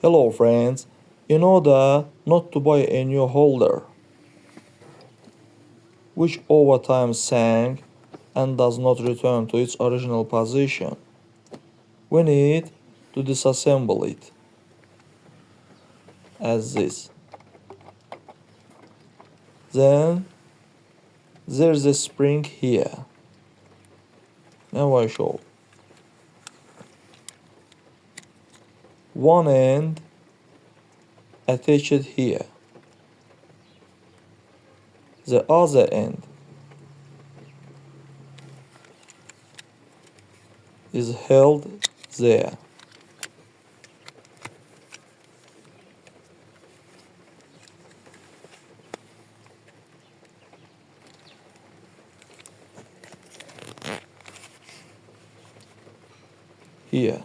Hello friends, in order not to buy a new holder, which over time sank and does not return to its original position, we need to disassemble it, as this. Then there's a spring here. Now I show. One end attached here. The other end is held there. Here.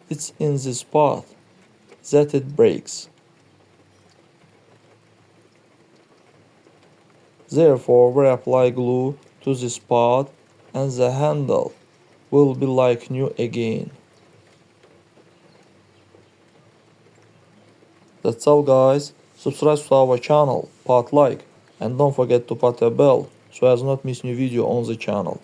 It's in this part that it breaks. Therefore, we apply glue to this part and the handle will be like new again. That's all guys. Subscribe to our channel, put like, and don't forget to put a bell so as not miss new video on the channel.